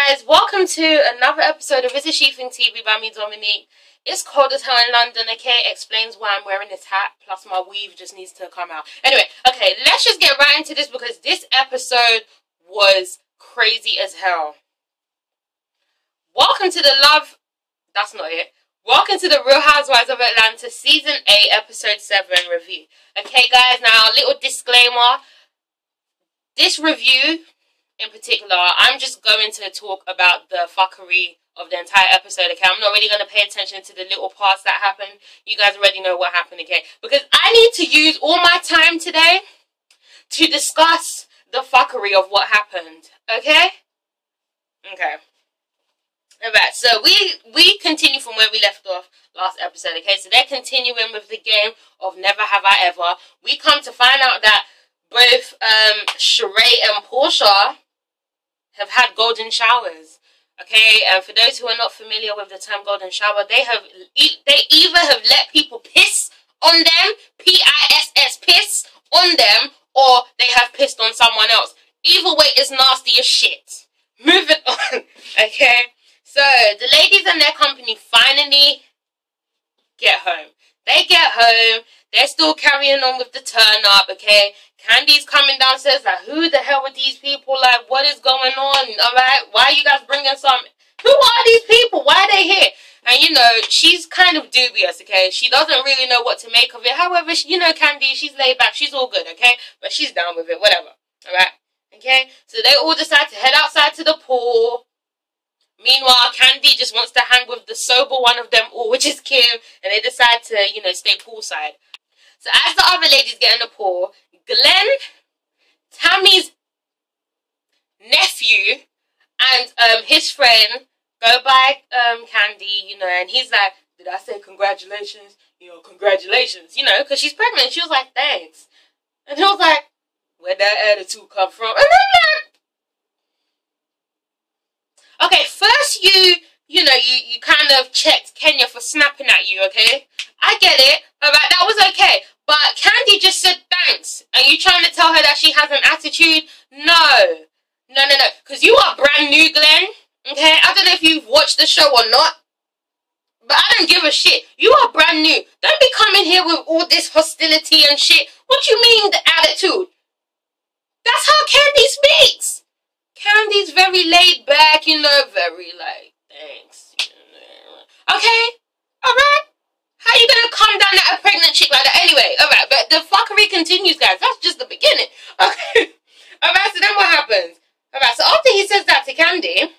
guys, welcome to another episode of ItsASheThIngTV by me, Dominique. It's cold as hell in London, okay? Explains why I'm wearing this hat, plus my weave just needs to come out. Anyway, okay, let's just get right into this because this episode was crazy as hell. Welcome to the that's not it. Welcome to the Real Housewives of Atlanta Season 8, Episode 7 review. Okay, guys, now a little disclaimer. This review in particular, I'm just going to talk about the fuckery of the entire episode, okay? I'm not really going to pay attention to the little parts that happened. You guys already know what happened, okay? Because I need to use all my time today to discuss the fuckery of what happened, okay? Okay. Alright, so we continue from where we left off last episode, okay? So they're continuing with the game of Never Have I Ever. We come to find out that both Sheree and Porsha have had golden showers, okay? And for those who are not familiar with the term golden shower, they either have let people piss on them, P-I-S-S, piss on them, or they have pissed on someone else. Either way, it's nasty as shit. Moving on, okay? So, the ladies and their company finally get home. They get home. They're still carrying on with the turn up, okay? Kandi's coming downstairs like, who the hell are these people? Like, what is going on? Alright, why are you guys bringing some? Who are these people? Why are they here? And, you know, she's kind of dubious, okay? She doesn't really know what to make of it. However, you know Kandi, she's laid back. She's all good, okay? But she's down with it, whatever. Alright? Okay? So they all decide to head outside to the pool. Meanwhile, Kandi just wants to hang with the sober one of them all, which is Kim, and they decide to, you know, stay poolside. So as the other ladies get in the pool, Glenn, Tammy's nephew, and his friend go by Kandi, you know, and he's like, did I say congratulations? You know, congratulations, you know, because she's pregnant. She was like, thanks. And he was like, where'd that attitude come from? And I'm like, okay, first you know, you kind of checked Kenya for snapping at you, okay? I get it, alright, that was okay. But Kandi just said thanks. And you trying to tell her that she has an attitude? No. No, because you are brand new, Glenn, okay? I don't know if you've watched the show or not, but I don't give a shit. You are brand new. Don't be coming here with all this hostility and shit. What do you mean, the attitude? That's how Kandi speaks. Kandi's very laid back, you know, very like, thanks. Okay? Alright? How you gonna come down at a pregnant chick like that? Anyway, alright, but the fuckery continues, guys. That's just the beginning. Okay? Alright, so then what happens? Alright, so after he says that to Kandi,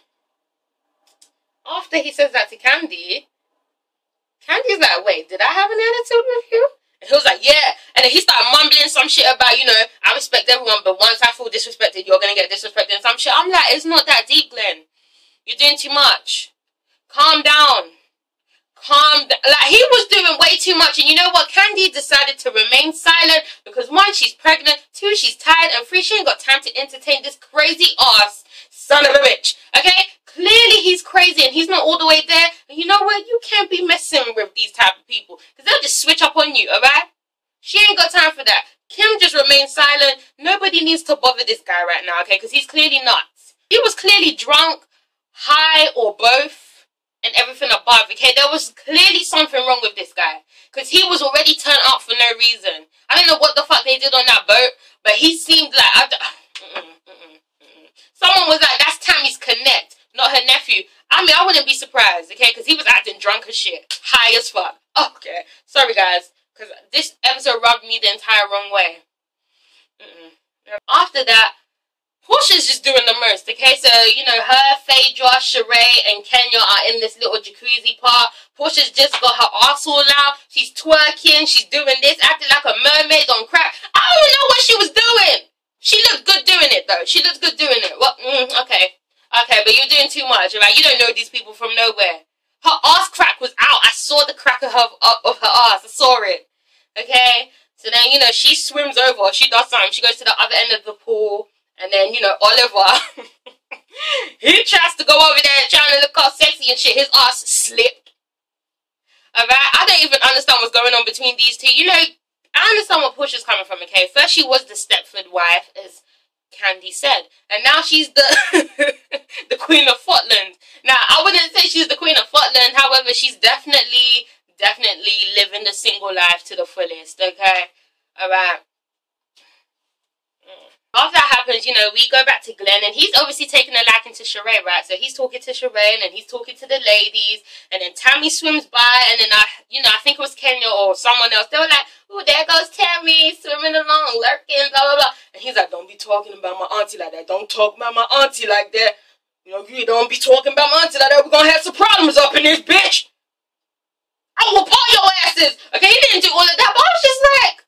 Kandi's like, wait, did I have an attitude with you? And he was like, yeah. And then he started mumbling some shit about, you know, I respect everyone, but once I feel disrespected, you're going to get disrespected and some shit. I'm like, it's not that deep, Glenn. You're doing too much. Calm down. Calm down. Like, he was doing way too much. And you know what? Kandi decided to remain silent because, one, she's pregnant. Two, she's tired. And three, she ain't got time to entertain this crazy ass son of a bitch. Okay? Clearly he's crazy and he's not all the way there. And you know what? You can't be messing with these type of people because they'll just switch up on you, alright? She ain't got time for that. Kim just remains silent. Nobody needs to bother this guy right now, okay? Because he's clearly nuts. He was clearly drunk, high, or both, and everything above, okay? There was clearly something wrong with this guy because he was already turned up for no reason. I don't know what the fuck they did on that boat, but he seemed like... Someone was like, that's Tammy's connect, not her nephew. I mean, I wouldn't be surprised, okay? Because he was acting drunk as shit. High as fuck. Okay. Sorry, guys. Because this episode rubbed me the entire wrong way. After that, Porsha's just doing the most, okay? So, you know, her, Phaedra, Sheree, and Kenya are in this little jacuzzi part. Porsha's just got her ass all out. She's twerking. She's doing this, acting like a mermaid on crack. I don't know what she was doing. She looked good doing it, though. She looked good doing it. Well, okay. Okay, but you're doing too much, right? You don't know these people from nowhere. Her ass crack was out. I saw the crack of her ass. I saw it. Okay? So then, you know, she swims over. She does something. She goes to the other end of the pool. And then, you know, Oliver, he tries to go over there trying to look all sexy and shit. His ass slipped. Alright? I don't even understand what's going on between these two. You know, I understand what Porsha's coming from, okay? First, she was the Stepford wife, as Kandi said. And now she's the the queen of fuck. Scotland. Now, I wouldn't say she's the queen of Scotland. However, she's definitely living the single life to the fullest, okay? Alright. After that happens, you know, we go back to Glenn, and he's obviously taking a liking to Sheree, right? So he's talking to Sheree, and he's talking to the ladies, and then Tammy swims by, and then I think it was Kenya or someone else. They were like, "Ooh, there goes Tammy, swimming along, lurking, blah, blah, blah." And he's like, "Don't be talking about my auntie like that. Don't talk about my auntie like that. You know, you don't be talking about my auntie like that. We're gonna have some problems up in this bitch. I will paw your asses." Okay, he didn't do all of that, but I was just like,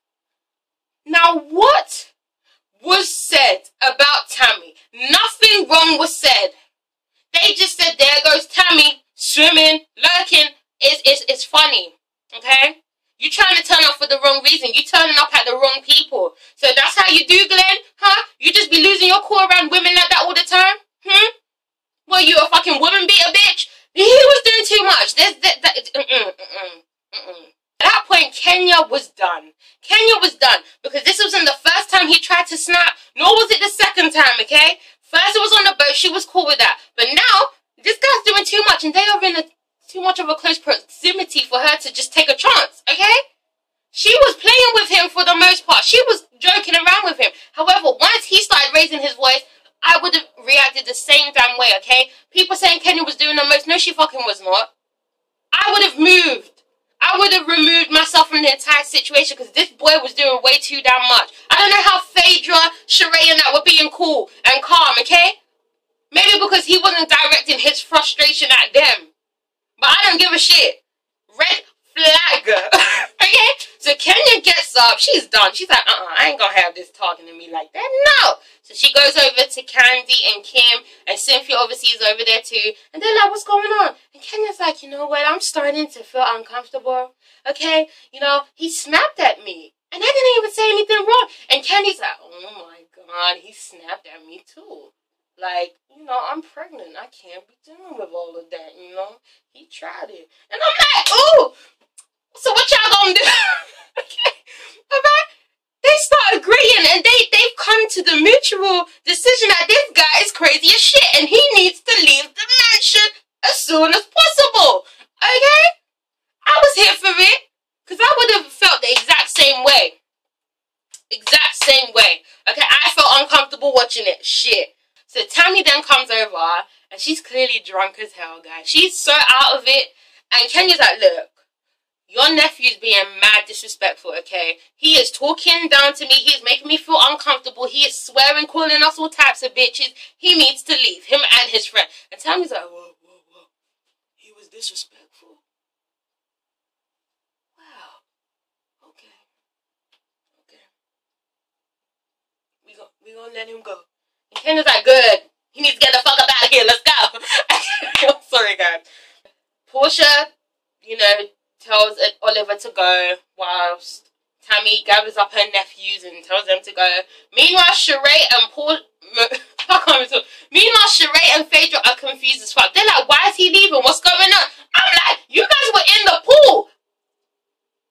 now what was said about Tammy? Nothing wrong was said. They just said, "There goes Tammy, swimming, lurking." It's funny, okay? You trying to turn up for the wrong reason. You turning up at the wrong people. So that's how you do, Glenn? Huh? You just be losing your cool around women like that all the time? Well, you a fucking woman beater, bitch? He was doing too much. At that point, Kenya was done. Kenya was done. Because this wasn't the first time he tried to snap, nor was it the second time, okay? First it was on the boat, she was cool with that. But now, this guy's doing too much, and they are in too much of a close proximity for her to just take a chance, okay? She was playing with him for the most part. She was joking around with him. However, once he started raising his voice, I would have reacted the same damn way, okay? People saying Kenya was doing the most. No, she fucking was not. I would have moved. I would have removed myself from the entire situation because this boy was doing way too damn much. I don't know how Phaedra, Sheree, and that were being cool and calm, okay? Maybe because he wasn't directing his frustration at them. But I don't give a shit. Red flag. Okay? So Kenya gets up. She's done. She's like, I ain't gonna have this talking to me like that. No. So she goes over to Kandi and Kim, and Cynthia obviously is over there too. And they're like, "What's going on?" And Kenya's like, "You know what? I'm starting to feel uncomfortable. Okay? You know, he snapped at me. And I didn't even say anything wrong." And Kandi's like, "Oh my God, he snapped at me too. Like, you know, I'm pregnant. I can't be dealing with all of that, you know. He tried it." And I'm like, "Ooh, so what y'all gonna do?" Okay? Alright? They start agreeing, and they've come to the mutual decision that this guy is crazy as shit, and he needs to leave the mansion as soon as possible. Okay? I was here for it, because I would have felt the exact same way. Exact same way. Okay? I felt uncomfortable watching it. Shit. So Tammy then comes over, and she's clearly drunk as hell, guys. She's so out of it, and Kenya's like, "Look, your nephew's being mad disrespectful, okay? He is talking down to me. He is making me feel uncomfortable. He is swearing, calling us all types of bitches. He needs to leave, him and his friend." And Tammy's like, "Whoa, whoa, whoa. He was disrespectful? Wow. Okay. Okay. We gonna let him go." And Kenya's like, "Good. He needs to get the fuck up out of here. Let's go." I'm sorry, guys. Porsha, you know, tells Oliver to go, whilst Tammy gathers up her nephews and tells them to go. Meanwhile, Sheree and Phaedra are confused as fuck. They're like, "Why is he leaving? What's going on?" I'm like, "You guys were in the pool.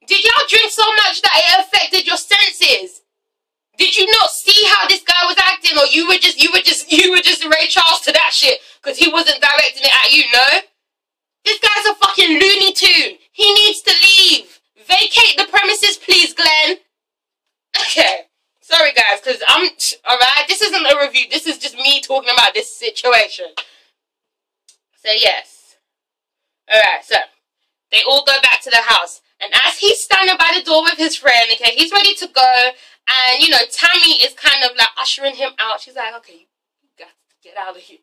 Did y'all drink so much that it affected your senses? Did you not see how this guy was acting, or you were just Ray Charles to that shit because he wasn't directing it at you? No, this guy's a fucking Looney Tune. He needs to leave. Vacate the premises, please, Glenn." Okay, sorry guys, because alright. This isn't a review. This is just me talking about this situation. So yes, alright. So they all go back to the house, and as he's standing by the door with his friend, okay, he's ready to go. And, you know, Tammy is kind of like ushering him out. She's like, "Okay, you got to get out of here.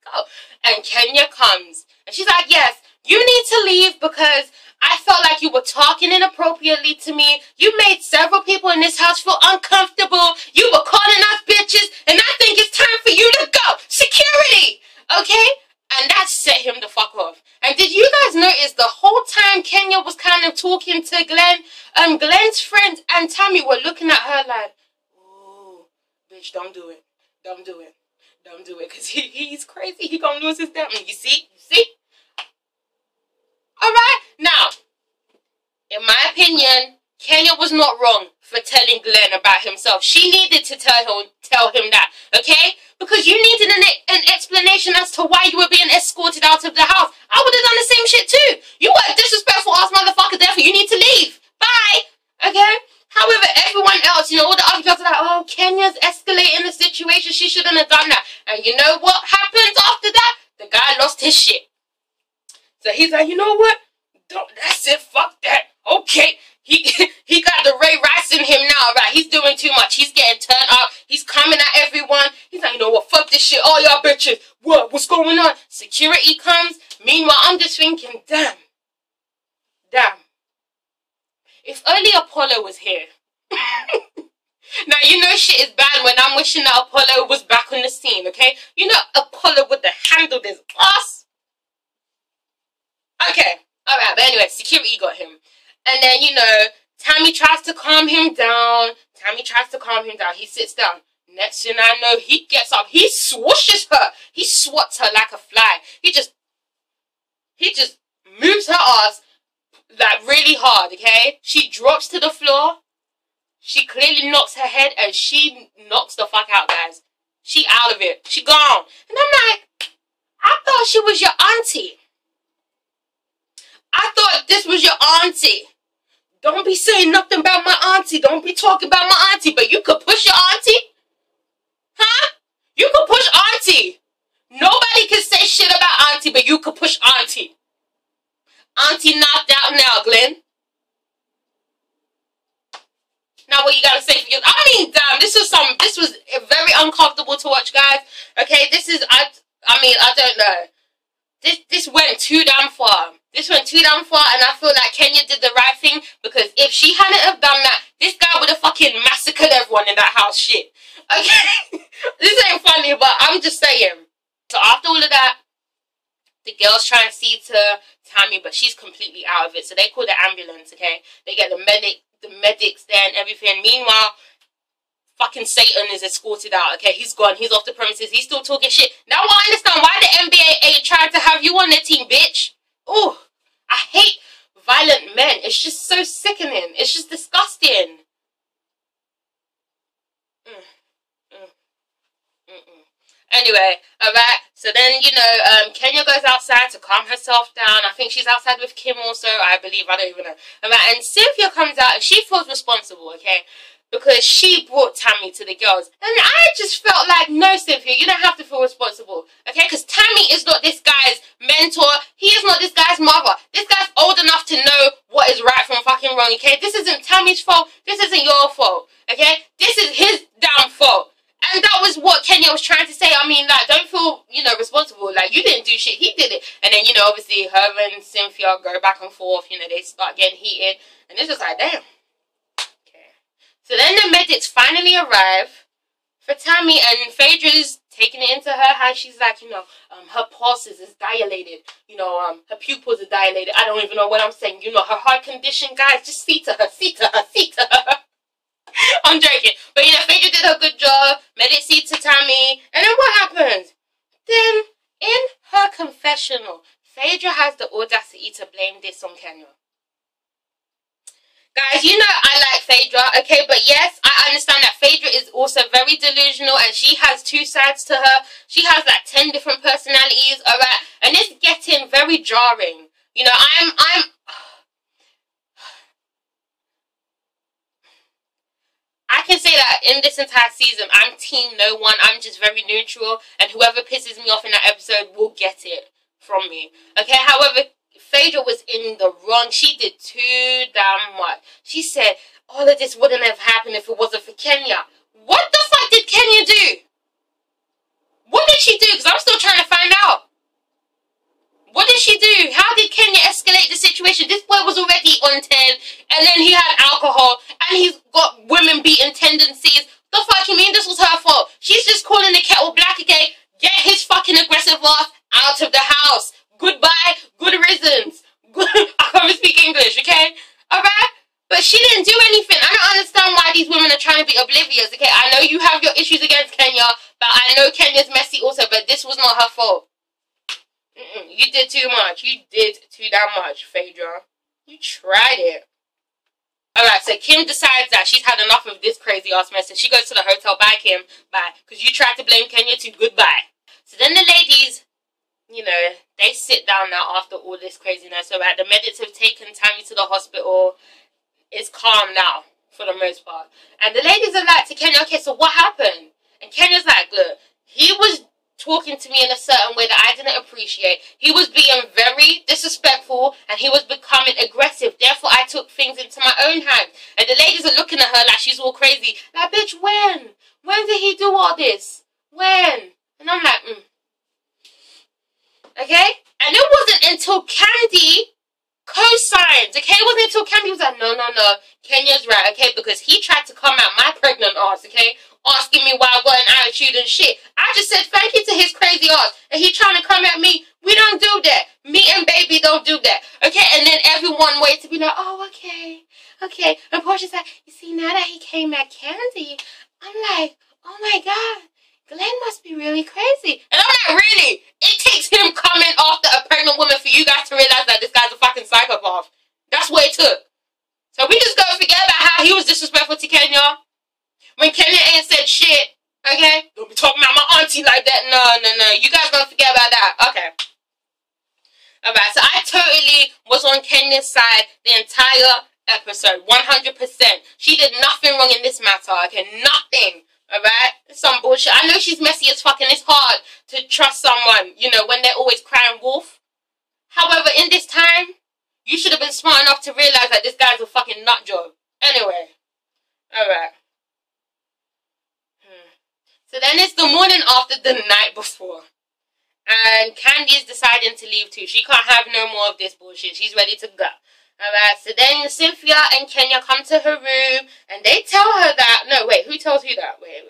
Go." And Kenya comes. And she's like, "Yes, you need to leave because I felt like you were talking inappropriately to me. You made several people in this house feel uncomfortable. You were calling us bitches. And I think it's time for you to go. Security." Okay? And that set him the fuck off. And did you guys notice the whole time Kenya was kind of talking to Glenn? Glenn's friends and Tammy were looking at her like, "Ooh, bitch, don't do it. Don't do it. Don't do it. Because he's crazy. He gonna lose his damn." You see? You see? Alright? Now, in my opinion, Kenya was not wrong. for telling Glenn about himself. She needed to tell him that, okay? Because you needed an explanation as to why you were being escorted out of the house. I would have done the same shit too. You were a disrespectful ass motherfucker, therefore you need to leave. Bye. Okay? However, everyone else, you know, all the other girls are like, oh, Kenya's escalating the situation. She shouldn't have done that. And you know what happens after that? The guy lost his shit. So he's like, you know what? That's it. Fuck that. Okay. He got the Ray Rice in him now, right? He's doing too much. He's getting turned up. He's coming at everyone. He's like, you know what? Fuck this shit. All y'all bitches. What's going on? Security comes. Meanwhile, I'm just thinking, damn. If only Apollo was here. Now, you know shit is bad when I'm wishing that Apollo was back on the scene, okay? You know Apollo would have handled his ass. Okay. Alright, but anyway, security got him. And then, you know, Tammy tries to calm him down. He sits down. Next thing I know, he gets up. He swooshes her. He swats her like a fly. He just moves her ass like really hard, okay? She drops to the floor. She clearly knocks her head and she knocks the fuck out, guys. She out of it. She gone. And I'm like, I thought she was your auntie. I thought this was your auntie. Don't be saying nothing about my auntie. Don't be talking about my auntie. But you could push your auntie? Huh? You could push auntie. Nobody can say shit about auntie, but you could push auntie. Auntie knocked out now, Glenn. Now what you gotta say for you? I mean, damn, this was very uncomfortable to watch, guys. Okay, I don't know. This went too damn far. And I feel like Kenya did the right thing, because if she hadn't have done that, this guy would have fucking massacred everyone in that house. Shit. Okay? This ain't funny, but I'm just saying. So after all of that, the girls try and see to Tammy, but she's completely out of it. So they call the ambulance, okay? They get the medics there and everything. Meanwhile, fucking Satan is escorted out, okay? He's gone. He's off the premises. He's still talking shit. Now I understand why the NBA ain't trying to have you on their team, bitch. Oh, I hate violent men. It's just so sickening. It's just disgusting. Anyway, alright, so then, you know, Kenya goes outside to calm herself down. I think she's outside with Kim also, I believe, I don't even know. Alright, and Cynthia comes out and she feels responsible, okay? Because she brought Tammy to the girls. And I just felt like, no, Cynthia, you don't have to feel responsible, okay? Because Tammy is not this guy's mentor. He is not this guy's mother. This guy's old enough to know what is right from fucking wrong, okay? This isn't Tammy's fault. This isn't your fault, okay? This is his damn fault. And that was what Kenya was trying to say. I mean, like, don't feel, you know, responsible. Like, you didn't do shit. He did it. And then, you know, obviously, her and Cynthia go back and forth. You know, they start getting heated. And it's just like, damn. Okay. So then the medics finally arrive for Tammy. And Phaedra's taking it into her hand. She's like, you know, her pulses is dilated. You know, her pupils are dilated. I don't even know what I'm saying. You know, her heart condition. Guys, just see to her. See to her. See to her. I'm joking. But, you know, Phaedra did her good job. Medic see to Tammy. And then what happens? Then, in her confessional, Phaedra has the audacity to blame this on Kenya. Guys, you know I like Phaedra, okay? But yes, I understand that Phaedra is also very delusional and she has two sides to her. She has like 10 different personalities, alright? And it's getting very jarring. You know, I can say that in this entire season, I'm team no one. I'm just very neutral. And whoever pisses me off in that episode will get it from me. Okay, however, Phaedra was in the wrong. She did too damn much. She said, all of this wouldn't have happened if it wasn't for Kenya. What the fuck did Kenya do? What did she do? Because I'm still trying to find out. What did she do? How did Kenya escalate the situation? This boy was already on 10, and then he had alcohol, and he's got women beating tendencies. The fuck you mean this was her fault? She's just calling the kettle black again. Get his fucking aggressive ass out of the house. Goodbye, good riddance. I can't even speak English, okay? Alright? But she didn't do anything. I don't understand why these women are trying to be oblivious, okay? I know you have your issues against Kenya, but I know Kenya's messy also, but this was not her fault. You did too much. You did too damn much, Phaedra. You tried it. Alright, so Kim decides that she's had enough of this crazy ass mess. So she goes to the hotel. Bye, Kim. Bye. Because you tried to blame Kenya too. Goodbye. So then the ladies, you know, they sit down now after all this craziness. So the medics have taken Tammy to the hospital. It's calm now, for the most part. And the ladies are like to Kenya, okay, so what happened? And Kenya's like, look, he was talking to me in a certain way that I didn't appreciate. He was being very disrespectful and he was becoming aggressive. Therefore, I took things into my own hands. And the ladies are looking at her like she's all crazy. Like, bitch, when? When did he do all this? When? And I'm like, Okay? And it wasn't until Kandi co-signed. Okay? It wasn't until Kandi was like, no. Kenya's right, okay? Because he tried to come at my pregnant ass, okay? Asking me why I got an attitude and shit. I just said thank you to his crazy ass. And he trying to come at me. We don't do that. Me and baby don't do that. Okay? And then everyone waits to be like, oh, okay. Okay. And Porsha's like, you see, now that he came at Kandi, I'm like, oh my God. Glenn must be really crazy. And I'm like, really? It takes him coming after a pregnant woman for you guys to realize that this guy's a fucking psychopath. That's what it took. So we just gotta forget about how he was disrespectful to Kenya. When Kenya ain't said shit, okay? Don't be talking about my auntie like that. No. You guys gonna forget about that. Okay. Alright, so I totally was on Kenya's side the entire episode. 100%. She did nothing wrong in this matter, okay? Nothing. Alright? Some bullshit. I know she's messy as fuck and it's hard to trust someone, you know, when they're always crying wolf. However, in this time, you should have been smart enough to realize that this guy's a fucking nut job. Anyway. Alright. So then it's the morning after the night before. And Kandi is deciding to leave too. She can't have no more of this bullshit. She's ready to go. Alright, so then Cynthia and Kenya come to her room. And they tell her that... No, wait, who tells who that? Wait.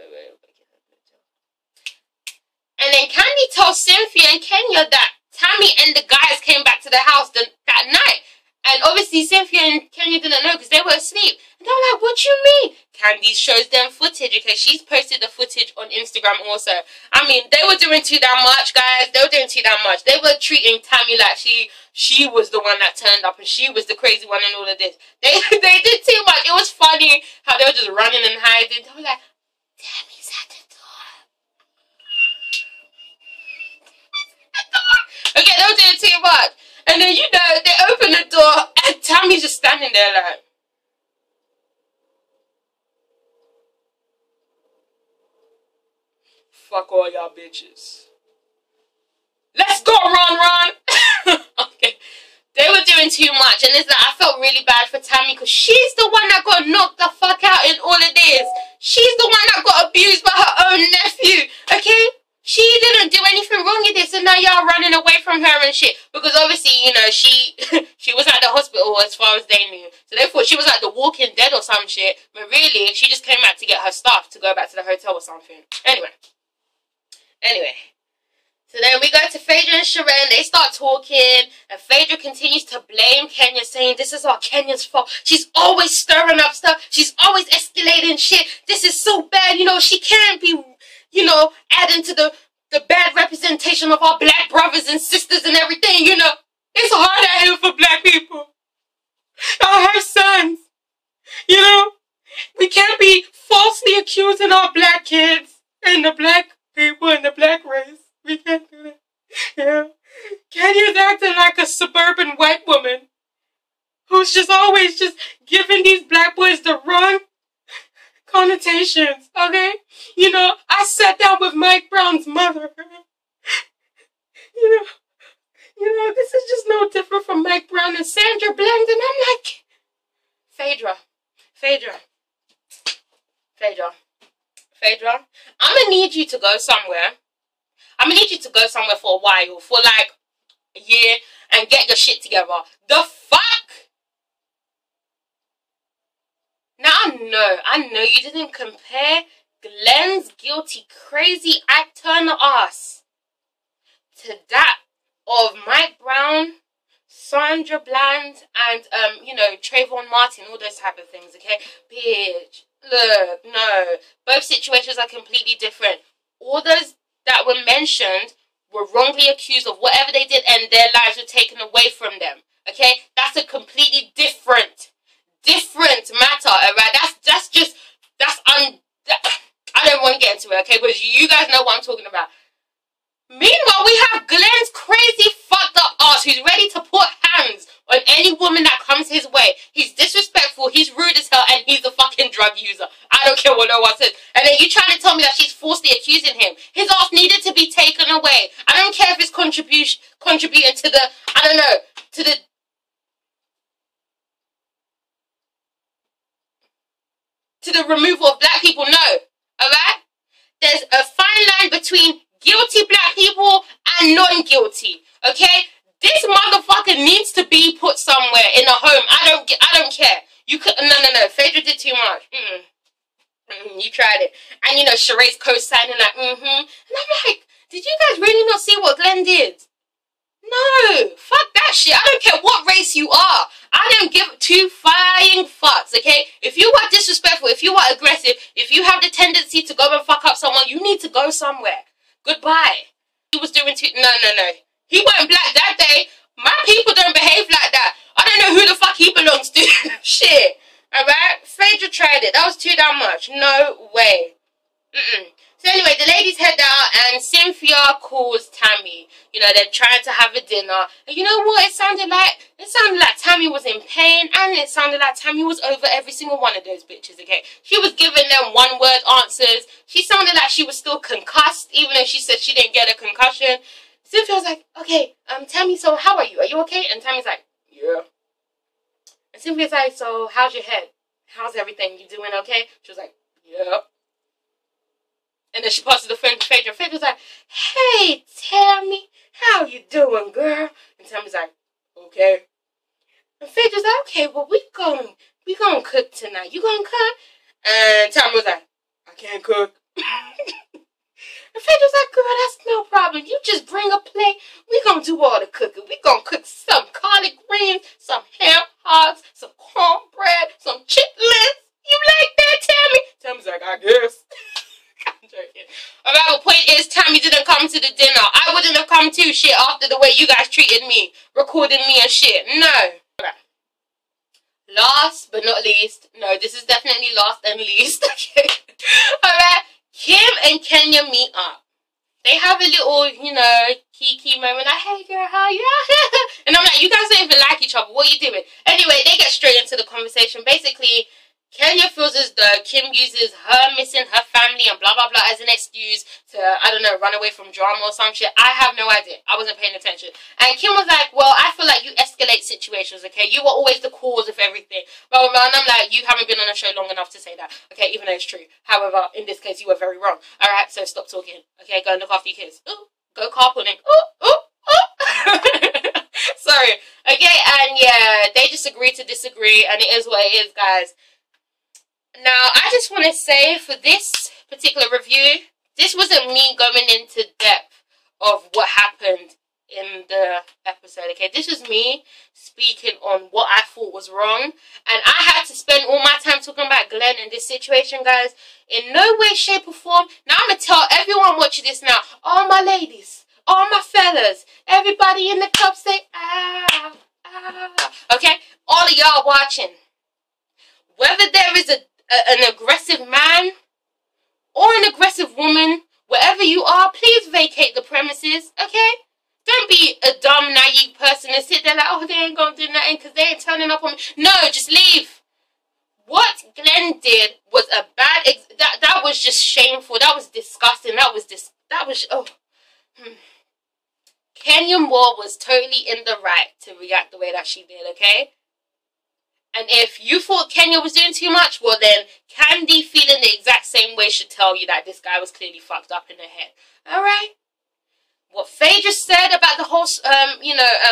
And then Kandi tells Cynthia and Kenya that Tammy and the guys came back to the house that night. And obviously Cynthia and Kenya didn't know because they were asleep. And they're like, what you mean? Kandi shows them footage, okay? She's posted the footage on Instagram also. I mean, they were doing too damn much, guys. They were doing too damn much. They were treating Tammy like she was the one that turned up and she was the crazy one in all of this. They did too much. It was funny how they were just running and hiding. They were like, Tammy's at the door. Okay, they were doing too much. And then, you know, they open the door and Tammy's just standing there like... Fuck all y'all bitches. Let's go, Ron. Okay. They were doing too much. And it's like, I felt really bad for Tammy because she's the one that got knocked the fuck out in all of this. She's the one that got abused by her own nephew. Okay? She didn't do anything wrong in this, and now y'all running away from her and shit. Because obviously, you know, she was at the hospital as far as they knew. So they thought she was like the Walking Dead or some shit. But really, she just came out to get her stuff to go back to the hotel or something. Anyway. So then we go to Phaedra and Sharon. They start talking. And Phaedra continues to blame Kenya, saying this is all Kenya's fault. She's always stirring up stuff. She's always escalating shit. This is so bad. You know, she can't be... you know, adding to the bad representation of our black brothers and sisters and everything, you know. It's hard out here for black people. I have sons, you know. We can't be falsely accusing our black kids and the black people and the black race. We can't do that. Yeah. Kenya's acting like a suburban white woman who's just always just giving these black boys the wrong connotations, okay? You know, I sat down with Mike Brown's mother. You know, this is just no different from Mike Brown and Sandra Bland, and I'm like, Phaedra, I'm gonna need you to go somewhere. I'm gonna need you to go somewhere for a while, for like a year, and get your shit together. The fuck? Now, I know you didn't compare Glenn's guilty, crazy Ike Turner ass to that of Mike Brown, Sandra Bland, and, you know, Trayvon Martin, all those type of things, okay? Bitch, look, no. Both situations are completely different. All those that were mentioned were wrongly accused of whatever they did and their lives were taken away from them, okay? That's a completely different any woman that comes his way. He's disrespectful, he's rude as hell, and he's a fucking drug user. I don't care what no one says. And then you trying to tell me that she's falsely accusing him. His ass needed to be taken away. I don't care if it's contributing to the, I don't know, to the removal of black people. No. Alright? There's a fine line between guilty black people and non-guilty. Okay? This motherfucker needs to be put somewhere in a home. I don't care. You could no. Phaedra did too much. You tried it. And you know, Sheree's co-signing like, And I'm like, did you guys really not see what Glenn did? No. Fuck that shit. I don't care what race you are. I don't give two flying fucks, okay? If you are disrespectful, if you are aggressive, if you have the tendency to go and fuck up someone, you need to go somewhere. Goodbye. He was doing too... No. He went black that day. My people don't behave like that. I don't know who the fuck he belongs to. Shit. Alright? Phaedra tried it. That was too damn much. No way. So anyway, the ladies head out and Cynthia calls Tammy. You know, they're trying to have a dinner. And you know what it sounded like? It sounded like Tammy was in pain, and it sounded like Tammy was over every single one of those bitches, okay? She was giving them one-word answers. She sounded like she was still concussed, even though she said she didn't get a concussion. Cynthia was like, okay, Tammy, so how are you? Are you okay? And Tammy's like, yeah. And Cynthia's like, so how's your head? How's everything? You doing okay? She was like, yeah. And then she passes the phone to Phaedra. Phaedra's like, hey, Tammy, how you doing, girl? And Tammy's like, okay. And Phaedra's like, okay, well, we gonna cook tonight. You gonna cook? And Tammy was like, I can't cook. And Phaedra's like, girl, that's no problem. You just bring a plate. We gonna do all the cooking. We gonna cook some collard greens, some ham hocks, some cornbread, some chitlins. You like that, Tammy? Tammy's like, I guess. I'm joking. Alright, the point is, Tammy didn't come to the dinner. I wouldn't have come too, shit, after the way you guys treated me, recording me and shit. No. Okay. Last but not least, no, this is definitely last and least, okay? Alright, Kim and Kenya meet up. They have a little, you know, kiki moment, like, hey girl, how are you? And I'm like, you guys don't even like each other, what are you doing? Anyway, they get straight into the conversation. Basically, Kenya feels as though Kim uses her missing her family and blah blah blah as an excuse to, I don't know, run away from drama or some shit. I have no idea. I wasn't paying attention. And Kim was like, well, I feel like you escalate situations, okay? You were always the cause of everything. Blah blah blah. And I'm like, you haven't been on a show long enough to say that, okay? Even though it's true. However, in this case, you were very wrong. Alright, so stop talking. Okay, go and look after your kids. Ooh, go carpooling. Ooh. Sorry. Okay, and yeah, they just agree to disagree, and it is what it is, guys. Now, I just want to say for this particular review, this wasn't me going into depth of what happened in the episode, okay? This was me speaking on what I thought was wrong, and I had to spend all my time talking about Glenn in this situation, guys. In no way, shape, or form. Now, I'm going to tell everyone watching this now, all my ladies, all my fellas, everybody in the club say, ah, okay? All of y'all watching. Whether there is an aggressive man or an aggressive woman, wherever you are, please vacate the premises, okay? Don't be a dumb, naive person and sit there like, oh, they ain't gonna do nothing because they ain't turning up on me. No, just leave. What Glenn did was a bad, that was just shameful. That was disgusting. Kenya Moore was totally in the right to react the way that she did, okay? And if you thought Kenya was doing too much, well then, Kandi feeling the exact same way should tell you that this guy was clearly fucked up in the head. Alright? What Phaedra said about the whole,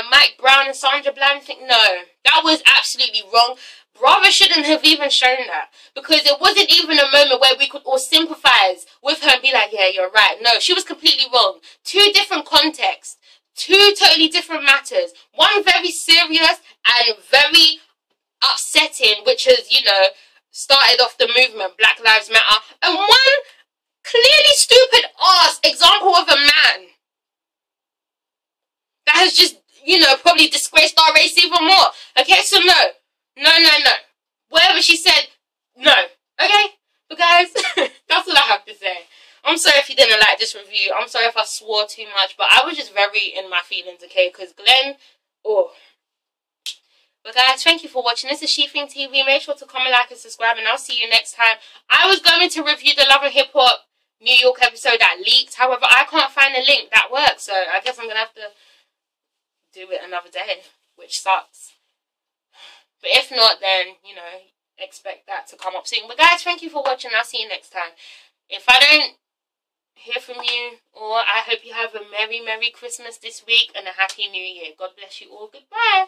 Mike Brown and Sandra Bland thing, no. That was absolutely wrong. Bravo shouldn't have even shown that. Because it wasn't even a moment where we could all sympathize with her and be like, yeah, you're right. No, she was completely wrong. Two different contexts. Two totally different matters. One very serious and very upsetting, which has, you know, started off the movement, Black Lives Matter, and one clearly stupid ass example of a man that has just, you know, probably disgraced our race even more. Okay, so no. Whatever she said, no. Okay? But guys, that's all I have to say. I'm sorry if you didn't like this review. I'm sorry if I swore too much, but I was just very in my feelings, okay? Because Glenn, oh, But guys, thank you for watching. This is ItsASheThIngTV. Make sure to comment, like, and subscribe, and I'll see you next time. I was going to review the Love and Hip Hop New York episode that leaked. However, I can't find a link that works, so I guess I'm going to have to do it another day, which sucks. But if not, then, you know, expect that to come up soon. But guys, thank you for watching. I'll see you next time. If I don't hear from you, or I hope you have a Merry Christmas this week and a Happy New Year. God bless you all. Goodbye.